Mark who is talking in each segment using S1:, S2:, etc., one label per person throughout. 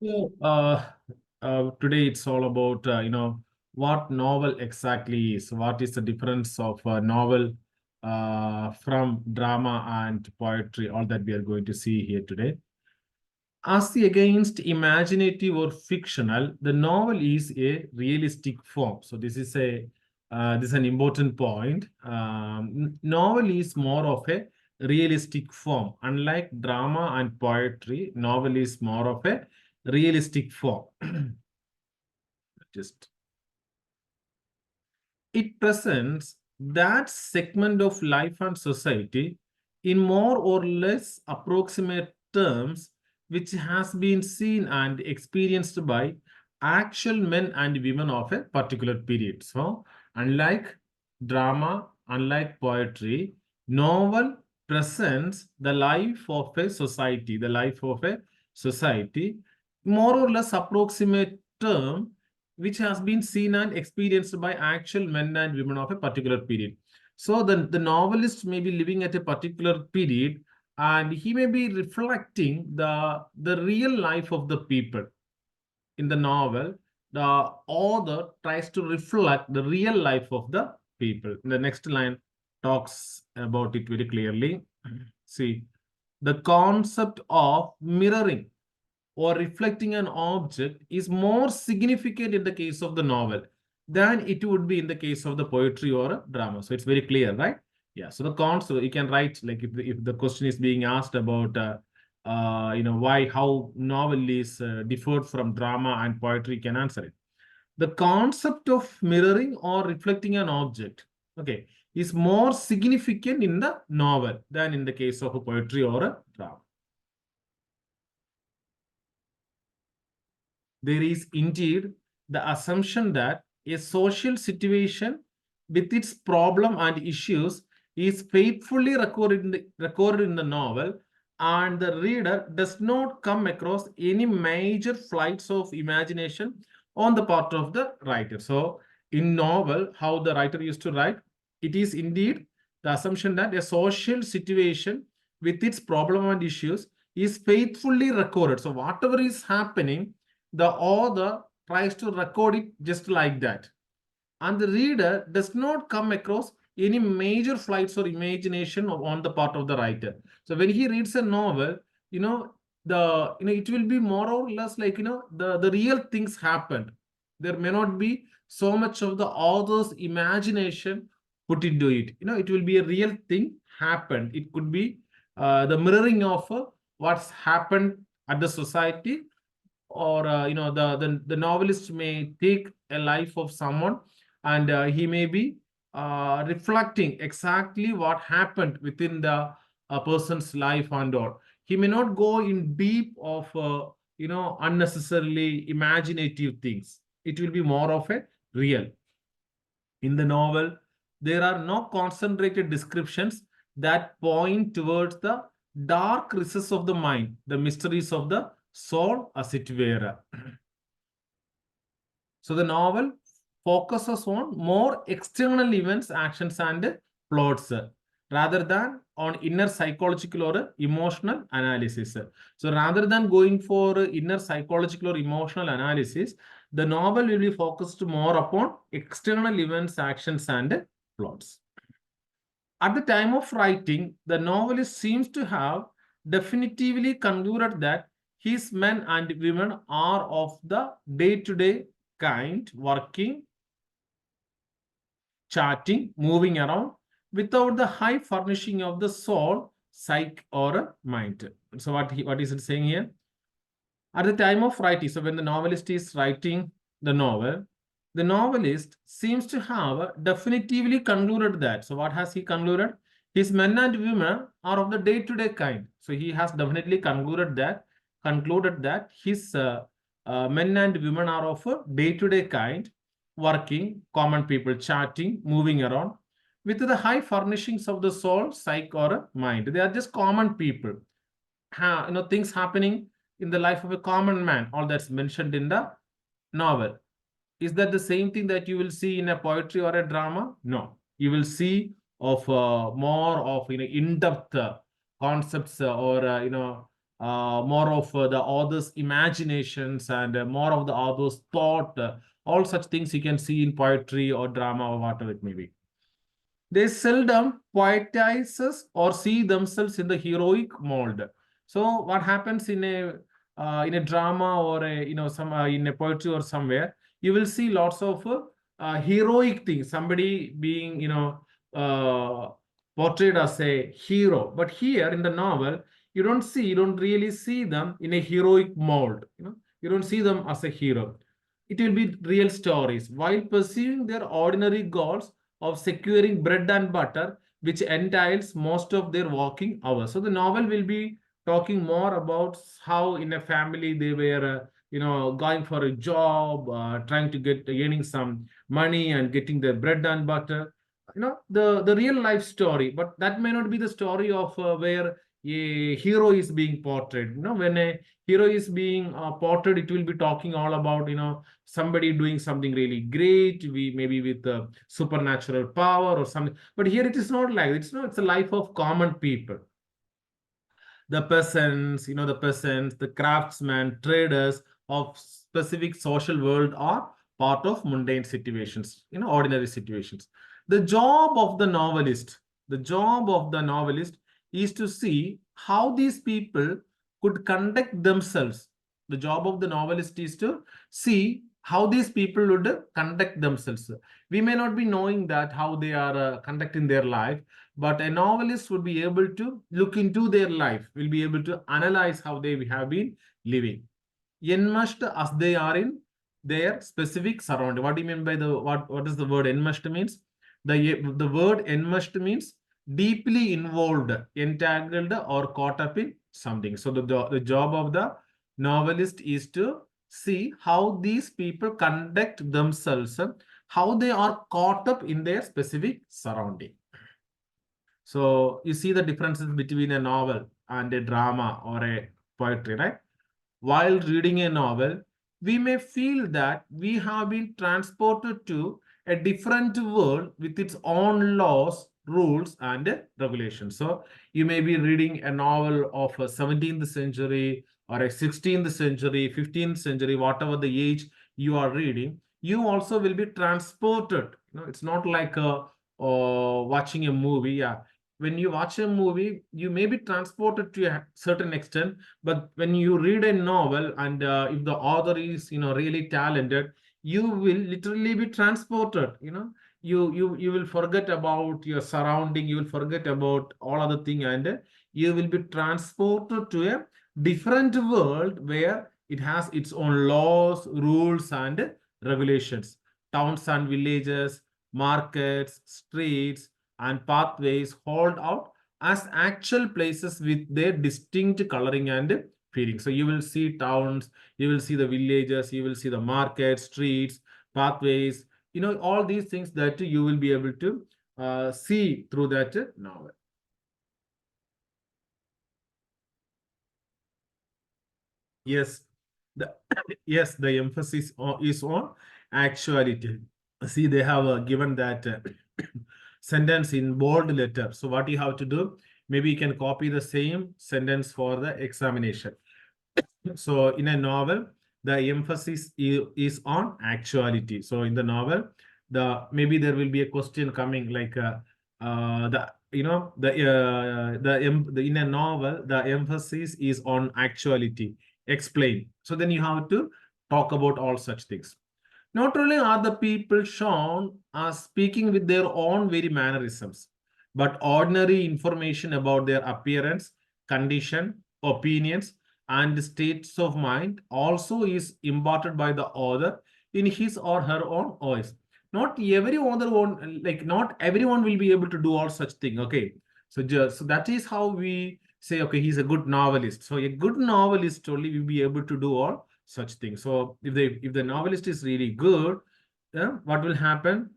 S1: So, today it's all about, what novel exactly is. What is the difference of a novel from drama and poetry? All that we are going to see here today. As the against imaginative or fictional, the novel is a realistic form. So this is an important point. Novel is more of a realistic form. Unlike drama and poetry, novel is more of a realistic form. Just it presents that segment of life and society in more or less approximate terms, which has been seen and experienced by actual men and women of a particular period. So, unlike drama, unlike poetry, novel presents the life of a society, more or less approximate term which has been seen and experienced by actual men and women of a particular period. So the novelist may be living at a particular period and he may be reflecting the real life of the people. In the novel, the author tries to reflect the real life of the people. The next line talks about it very clearly. See, the concept of mirroring or reflecting an object is more significant in the case of the novel than it would be in the case of the poetry or a drama. So it's very clear, right? Yeah. So the concept you can write like if the question is being asked about why how novel is differed from drama and poetry, you can answer it. The concept of mirroring or reflecting an object, okay, is more significant in the novel than in the case of a poetry or a drama. There is indeed the assumption that a social situation with its problem and issues is faithfully recorded in the novel, and the reader does not come across any major flights of imagination on the part of the writer. So, in novel, how the writer used to write, it is indeed the assumption that a social situation with its problem and issues is faithfully recorded. So, whatever is happening, the author tries to record it just like that. And the reader does not come across any major flights or imagination on the part of the writer. So when he reads a novel, it will be more or less like the real things happened. There may not be so much of the author's imagination put into it. It will be a real thing happened. It could be the mirroring of what's happened at the society, or the novelist may take a life of someone and he may be reflecting exactly what happened within the person's life and all. He may not go in deep of unnecessarily imaginative things. It will be more of a real. In the novel, there are no concentrated descriptions that point towards the dark recesses of the mind, the mysteries of the soul, as it were. So the novel focuses on more external events, actions, and plots rather than on inner psychological or emotional analysis. So rather than going for inner psychological or emotional analysis, the novel will be focused more upon external events, actions, and plots. At the time of writing, the novelist seems to have definitively concluded that his men and women are of the day-to-day kind, working, chatting, moving around, without the high furnishing of the soul, psyche, or mind. So what is it saying here? At the time of writing, so when the novelist is writing the novelist seems to have definitively concluded that. So what has he concluded? His men and women are of the day-to-day kind. So he has definitely concluded that his men and women are of a day-to-day kind, working, common people, chatting, moving around, with the high furnishings of the soul, psyche, or mind. They are just common people. Things happening in the life of a common man, all that's mentioned in the novel. Is that the same thing that you will see in a poetry or a drama? No, you will see of more of in-depth concepts or more of the author's imaginations, and more of the author's thought. All such things you can see in poetry or drama or whatever it may be. They seldom poetizes or see themselves in the heroic mold. So what happens in a drama, or a, some in a poetry or somewhere, you will see lots of heroic things. Somebody being uh, portrayed as a hero. But here in the novel, you don't really see them in a heroic mold. You don't see them as a hero. It will be real stories while pursuing their ordinary goals of securing bread and butter, which entails most of their working hours. So the novel will be talking more about how in a family they were, going for a job, trying to get earning some money and getting their bread and butter. The real life story, but that may not be the story of where a hero is being portrayed. When a hero is being portrayed, it will be talking all about somebody doing something really great, we maybe with supernatural power or something. But here it is not like it's it's a life of common people. The peasants, the craftsmen, traders of specific social world are part of mundane situations, ordinary situations. The job of the novelist is to see how these people could conduct themselves. The job of the novelist is to see how these people would conduct themselves. We may not be knowing that how they are conducting their life, but a novelist would be able to look into their life, will be able to analyze how they have been living, enmeshed as they are in their specific surrounding. What do you mean by what is the word enmeshed means? The word enmeshed means deeply involved, entangled, or caught up in something. So the job of the novelist is to see how these people conduct themselves, how they are caught up in their specific surrounding. So you see the differences between a novel and a drama or a poetry, right? While reading a novel, we may feel that we have been transported to a different world with its own laws, rules, and regulations. So you may be reading a novel of a 17th century or a 16th century, 15th century, whatever the age you are reading, you also will be transported. It's not like watching a movie. Yeah, when you watch a movie, you may be transported to a certain extent, but when you read a novel, and if the author is really talented, you will literally be transported. You will forget about your surrounding, you will forget about all other thing, and you will be transported to a different world where it has its own laws, rules, and regulations. Towns and villages, markets, streets, and pathways hold out as actual places with their distinct coloring and feeling. So you will see towns, you will see the villages, you will see the markets, streets, pathways, all these things that you will be able to see through that novel. Yes, the yes, the emphasis is on actuality. See, they have given that sentence in bold letter. So what you have to do, maybe you can copy the same sentence for the examination. So in a novel, the emphasis is on actuality. So in the novel, maybe there will be a question coming like in a novel, the emphasis is on actuality. Explain. So then you have to talk about all such things. Not only are the people shown as speaking with their own very mannerisms, but ordinary information about their appearance, condition, opinions, and states of mind also is imparted by the author in his or her own voice. Not everyone will be able to do all such thing. Okay, so that is how we say, okay, he's a good novelist. So a good novelist only will be able to do all such things. So if the novelist is really good, what will happen?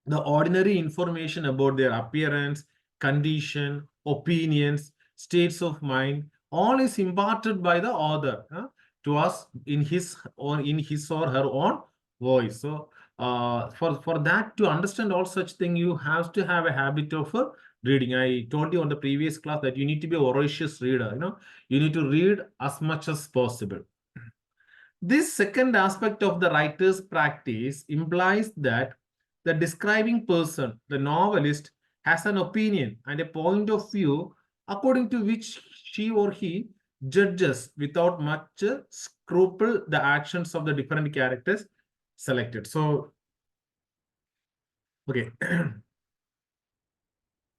S1: The ordinary information about their appearance, condition, opinions, states of mind, all is imparted by the author to us in his or her own voice. So for that to understand all such thing, you have to have a habit of reading. I told you on the previous class that you need to be a voracious reader. You need to read as much as possible. This second aspect of the writer's practice implies that the describing person, the novelist, has an opinion and a point of view according to which she or he judges without much scruple the actions of the different characters selected. So, okay.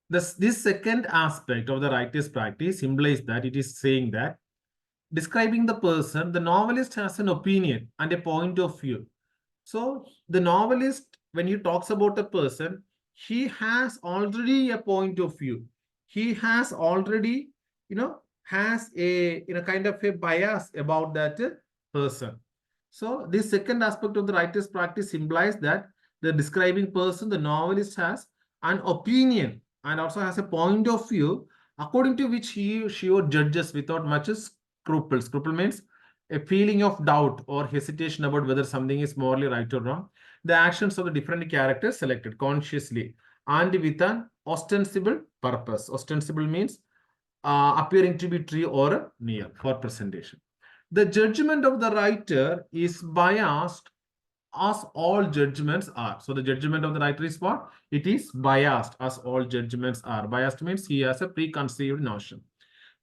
S1: This second aspect of the writer's practice implies that it is saying that describing the person, the novelist has an opinion and a point of view. So the novelist, when he talks about a person, he has already a point of view. He has already, has a kind of a bias about that person. So this second aspect of the writer's practice implies that the describing person, the novelist has an opinion and also has a point of view according to which he or she judges without much scruple. Scruple means a feeling of doubt or hesitation about whether something is morally right or wrong. The actions of the different characters selected consciously and with an ostensible purpose. Ostensible means appearing to be true or near for presentation. The judgment of the writer is biased as all judgments are. So the judgment of the writer is what? It is biased as all judgments are. Biased means he has a preconceived notion.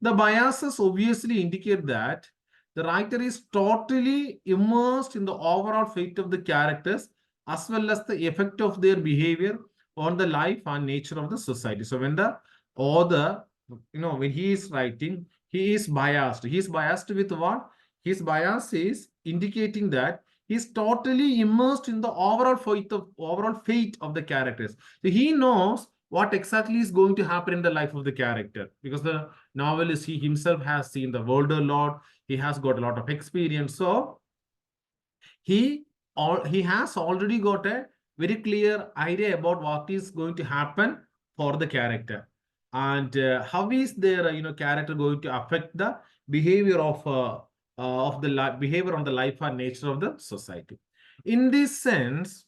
S1: The biases obviously indicate that the writer is totally immersed in the overall fate of the characters as well as the effect of their behavior on the life and nature of the society. So when the author, when he is writing, he is biased. He is biased with what? His bias is indicating that he is totally immersed in the overall fate of the characters. So he knows what exactly is going to happen in the life of the character because the novelist, he himself has seen the world a lot. He has got a lot of experience. So he has already got a very clear idea about what is going to happen for the character and how is their character going to affect the behavior of the behavior on the life and nature of the society. In this sense,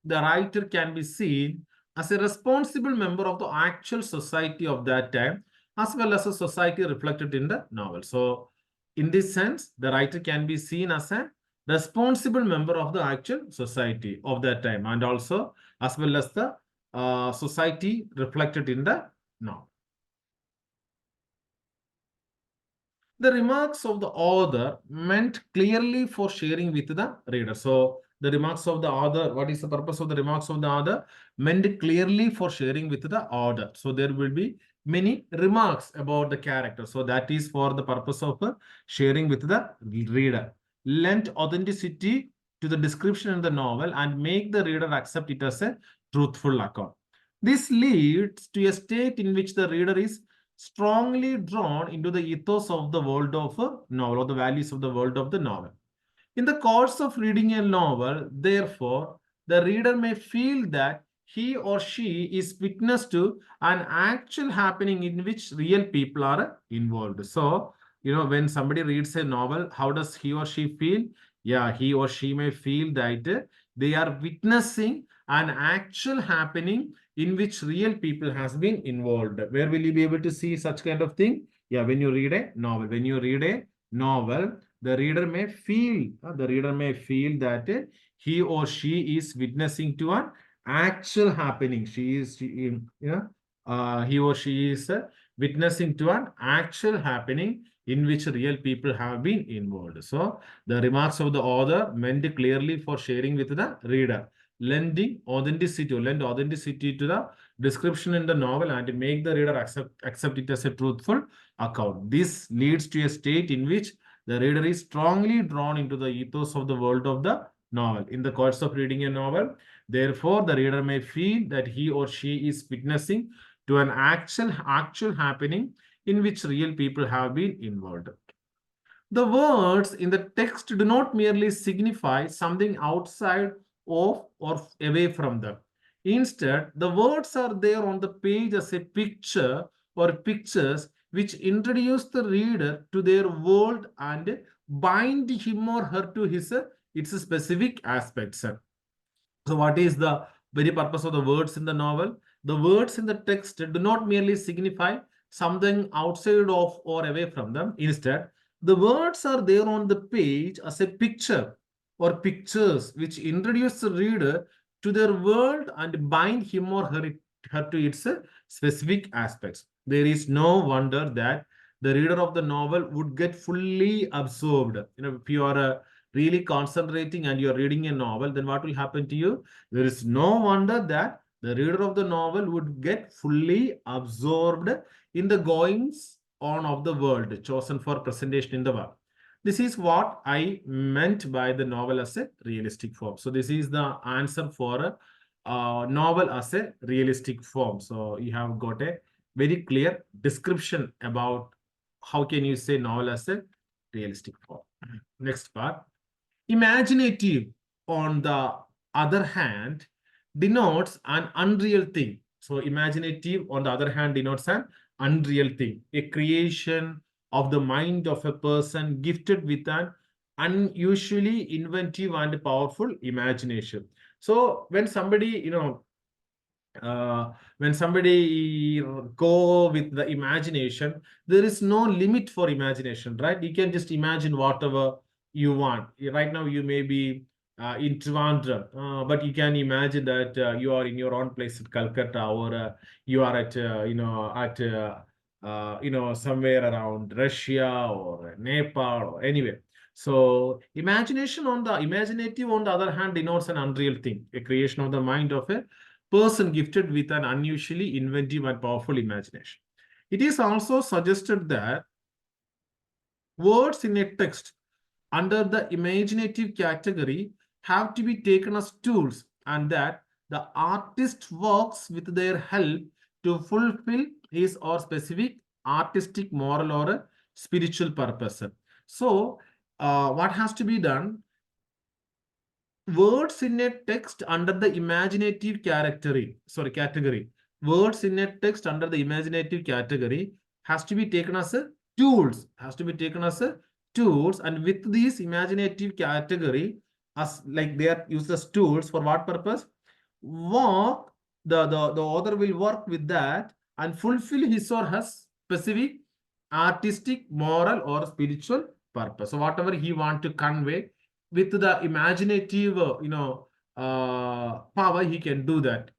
S1: the writer can be seen as a responsible member of the actual society of that time, as well as a society reflected in the novel. So, in this sense, the writer can be seen as a responsible member of the actual society of that time, and also as well as the society reflected in the novel. The remarks of the author meant clearly for sharing with the reader. So, the remarks of the author, what is the purpose of the remarks of the author? Meant clearly for sharing with the author. So, there will be many remarks about the character. So, that is for the purpose of sharing with the reader. Lend authenticity to the description in the novel and make the reader accept it as a truthful account. This leads to a state in which the reader is strongly drawn into the ethos of the world of a novel or the values of the world of the novel. In the course of reading a novel, therefore, the reader may feel that he or she is witness to an actual happening in which real people are involved. So, when somebody reads a novel, how does he or she feel? Yeah, he or she may feel that they are witnessing an actual happening in which real people has been involved. Where will you be able to see such kind of thing? Yeah, when you read a novel. When you read a novel, the reader may feel that he or she is witnessing to an actual happening. He or she is witnessing to an actual happening in which real people have been involved. So the remarks of the author meant clearly for sharing with the reader, lend authenticity to the description in the novel and make the reader accept it as a truthful account. This leads to a state in which the reader is strongly drawn into the ethos of the world of the novel. In the course of reading a novel, therefore, the reader may feel that he or she is witnessing to an actual happening in which real people have been involved. The words in the text do not merely signify something outside of or away from them. Instead, the words are there on the page as a picture or pictures which introduce the reader to their world and bind him or her to its specific aspects. So what is the very purpose of the words in the novel? The words in the text do not merely signify something outside of or away from them. Instead, the words are there on the page as a picture or pictures which introduce the reader to their world and bind him or her to its specific aspects. There is no wonder that the reader of the novel would get fully absorbed. If you are really concentrating and you're reading a novel, then what will happen to you? There is no wonder that the reader of the novel would get fully absorbed in the goings on of the world chosen for presentation in the world. This is what I meant by the novel as a realistic form. So this is the answer for a novel as a realistic form. So you have got a very clear description about how can you say novel as a realistic form. Next part. Imaginative, on the other hand, denotes an unreal thing. So imaginative, on the other hand, denotes an unreal thing, a creation of the mind of a person gifted with an unusually inventive and powerful imagination. So when somebody, when somebody go with the imagination, there is no limit for imagination, right? You can just imagine whatever you want. Right now you may be in Trivandrum, but you can imagine that you are in your own place at Calcutta, or you are at somewhere around Russia or Nepal or anywhere. So imagination on the imaginative, on the other hand, denotes an unreal thing, a creation of the mind of a person gifted with an unusually inventive and powerful imagination. It is also suggested that words in a text under the imaginative category have to be taken as tools, and that the artist works with their help to fulfill his or specific artistic, moral, or a spiritual purpose. So, what has to be done? Words in a text under the imaginative category. Words in a text under the imaginative category has to be taken as a tools. And with these imaginative category, as like they are used as tools for what purpose? Work the author will work with that and fulfill his or her specific artistic, moral, or spiritual purpose. So whatever he want to convey with the imaginative power, he can do that.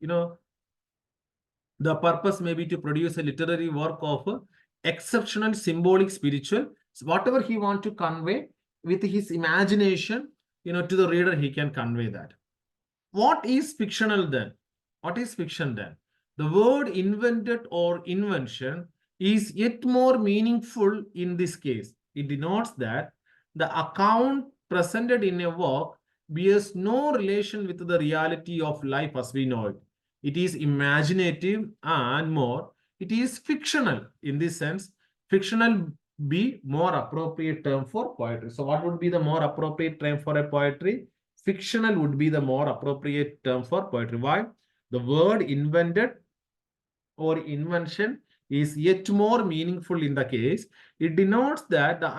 S1: The purpose may be to produce a literary work of exceptional symbolic spiritual. So whatever he want to convey with his imagination, to the reader, he can convey that. What is fictional then? What is fiction then? The word invented or invention is yet more meaningful in this case. It denotes that the account presented in a work bears no relation with the reality of life as we know it. It is imaginative, and more, it is fictional. In this sense, fictional be more appropriate term for poetry. So what would be the more appropriate term for a poetry? Fictional would be the more appropriate term for poetry. Why? The word invented or invention is yet more meaningful in the case. It denotes that the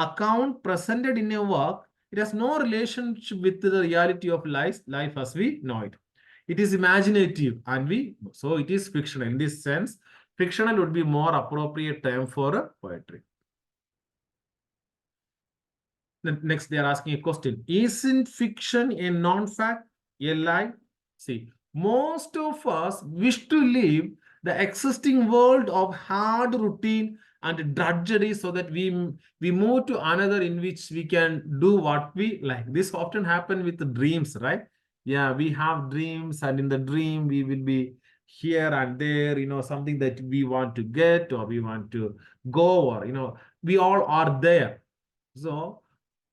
S1: account presented in a work, it has no relationship with the reality of life as we know it. It is imaginative, and so it is fictional. In this sense, fictional would be more appropriate term for a poetry. Next, they are asking a question. Isn't fiction a non-fact, a lie? See, most of us wish to live the existing world of hard routine and drudgery so that we move to another in which we can do what we like. This often happens with the dreams, right? Yeah, we have dreams, and in the dream we will be here and there, something that we want to get or we want to go, or we all are there. So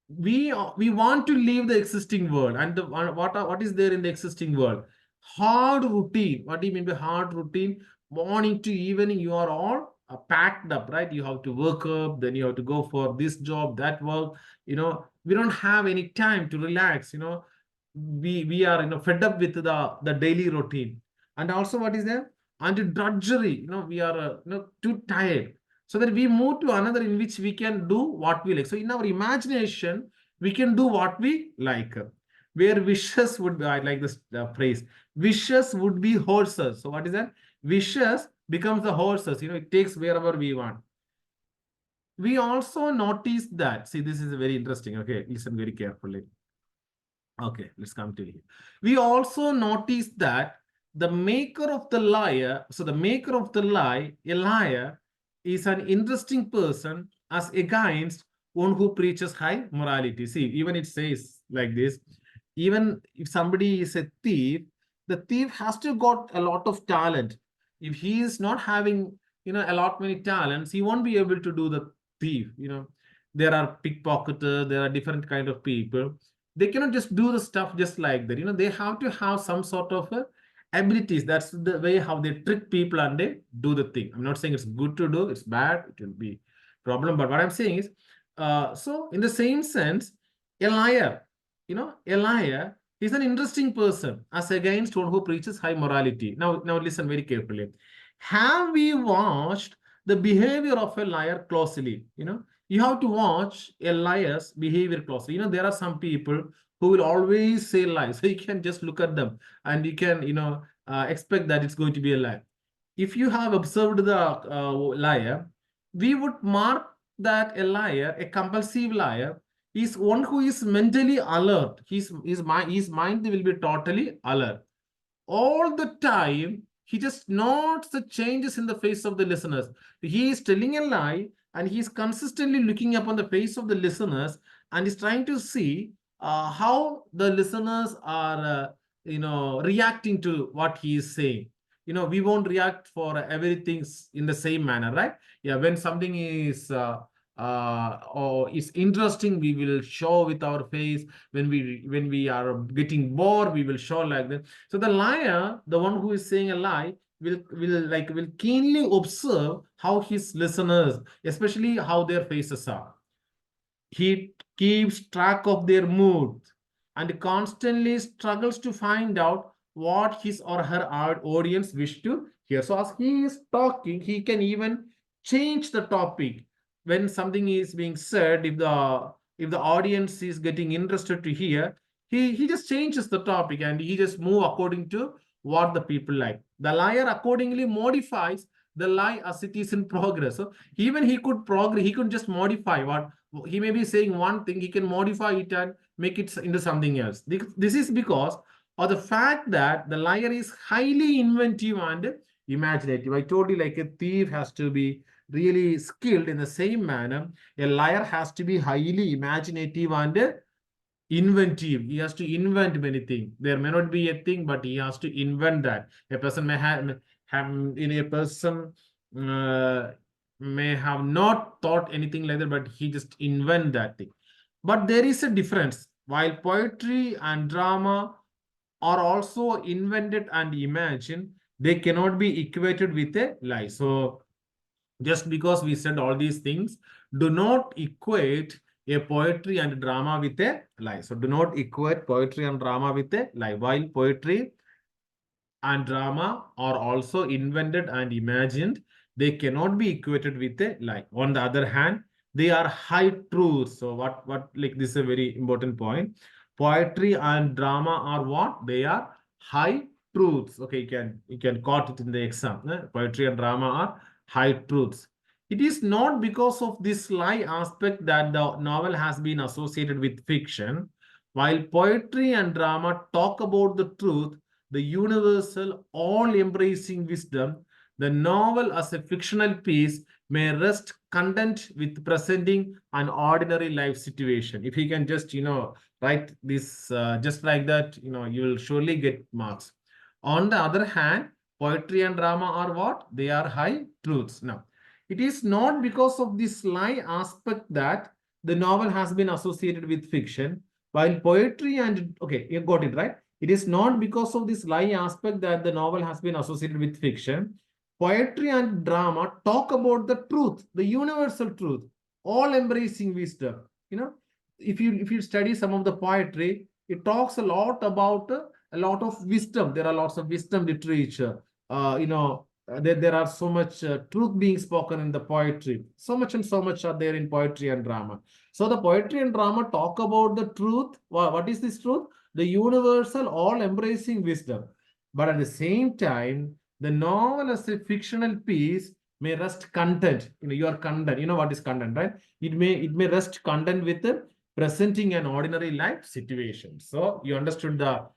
S1: we want to leave the existing world, and what is there in the existing world? Hard routine. What do you mean by hard routine? Morning to evening, you are all packed up, right? You have to work up, then you have to go for this job, that work. We don't have any time to relax. We are fed up with the daily routine. And also, what is there? And drudgery. We are too tired, so that we move to another in which we can do what we like. So in our imagination, we can do what we like. where wishes would be, I like this phrase, wishes would be horses. So what is that? Wishes becomes the horses, it takes wherever we want. We also notice that, see, this is very interesting. Okay, listen very carefully. Okay, let's come to it. We also notice that the maker of the liar, so the maker of the lie, a liar, is an interesting person as against one who preaches high morality. See, even it says like this, even if somebody is a thief, the thief has to got a lot of talent. If he is not having, a lot many talents, he won't be able to do the thief. There are pickpocketers, there are different kind of people. They cannot just do the stuff just like that. They have to have some sort of abilities. That's the way how they trick people and they do the thing. I'm not saying it's good to do, it's bad, it will be problem. But what I'm saying is, so in the same sense, a liar, a liar is an interesting person as against one who preaches high morality. Now listen very carefully. Have we watched the behavior of a liar closely? You have to watch a liar's behavior closely. There are some people who will always say lies. So you can just look at them and you can, expect that it's going to be a lie. If you have observed the liar, we would mark that a liar, a compulsive liar, is one who is mentally alert. His mind will be totally alert. All the time, he just notes the changes in the face of the listeners. He is telling a lie and he is consistently looking upon the face of the listeners and is trying to see how the listeners are reacting to what he is saying. We won't react for everything in the same manner, right? Yeah, when something is or is interesting, we will show with our face. When we are getting bored, we will show like that. So the liar, the one who is saying a lie, will keenly observe how his listeners, especially how their faces are. He keeps track of their mood and constantly struggles to find out what his or her audience wish to hear. So as he is talking, he can even change the topic when something is being said. If the audience is getting interested to hear, he just changes the topic and he just move according to what the people like. The liar accordingly modifies the lie as it is in progress. So even he could progress, he could just modify what he may be saying one thing, he can modify it and make it into something else. This is because of the fact that the liar is highly inventive and imaginative. I told you, like a thief has to be really skilled. In the same manner, a liar has to be highly imaginative and inventive. He has to invent many things. There may not be a thing, but he has to invent that. A person may have in a person may have not thought anything like that, but he just invent that thing. But there is a difference. While poetry and drama are also invented and imagined, they cannot be equated with a lie. So just because we said all these things, do not equate a poetry and drama with a lie. So do not equate poetry and drama with a lie. While poetry and drama are also invented and imagined, they cannot be equated with a lie. On the other hand, they are high truths. So what like this is a very important point. Poetry and drama are what? They are high truths. Okay, you can quote it in the exam. Poetry and drama are high truths. It is not because of this lie aspect that the novel has been associated with fiction. While poetry and drama talk about the truth, the universal, all-embracing wisdom, the novel as a fictional piece may rest content with presenting an ordinary life situation. If you can just, write this just like that, you will surely get marks. On the other hand, poetry and drama are what? They are high truths. Now, it is not because of this lie aspect that the novel has been associated with fiction, while poetry and, okay, you got it right. It is not because of this lie aspect that the novel has been associated with fiction. Poetry and drama talk about the truth, the universal truth, all embracing wisdom. If you study some of the poetry, it talks a lot about a lot of wisdom. There are lots of wisdom literature. There are so much truth being spoken in the poetry. So much and so much are there in poetry and drama. So the poetry and drama talk about the truth. What is this truth? the universal, all-embracing wisdom. But at the same time, the novel as a fictional piece may rest content. Your content. You know what is content, right? It may rest content with presenting an ordinary life situation. So you understood the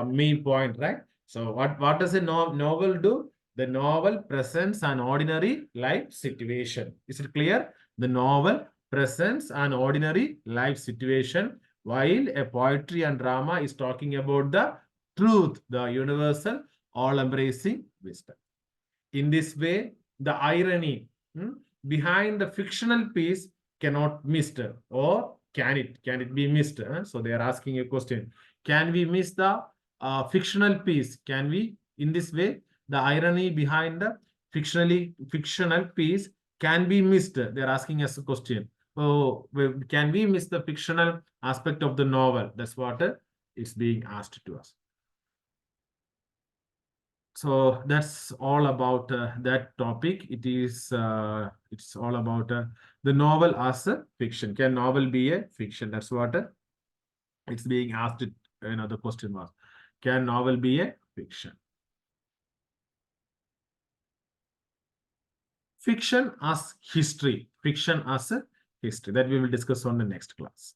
S1: main point, right? So what does a novel do? The novel presents an ordinary life situation. Is it clear? The novel presents an ordinary life situation, while a poetry and drama is talking about the truth, the universal, all-embracing wisdom. In this way, the irony behind the fictional piece cannot missed, or can it be missed? So they are asking a question. Can we miss the fictional piece? Can we, in this way, the irony behind the fictional piece can be missed? They are asking us a question. Oh, can we miss the fictional aspect of the novel? That's what is being asked to us. So that's all about that topic. It's all about the novel as a fiction. Can novel be a fiction? That's what it's being asked. The question was, can novel be a fiction? Fiction as history. Fiction as a history. That we will discuss on the next class.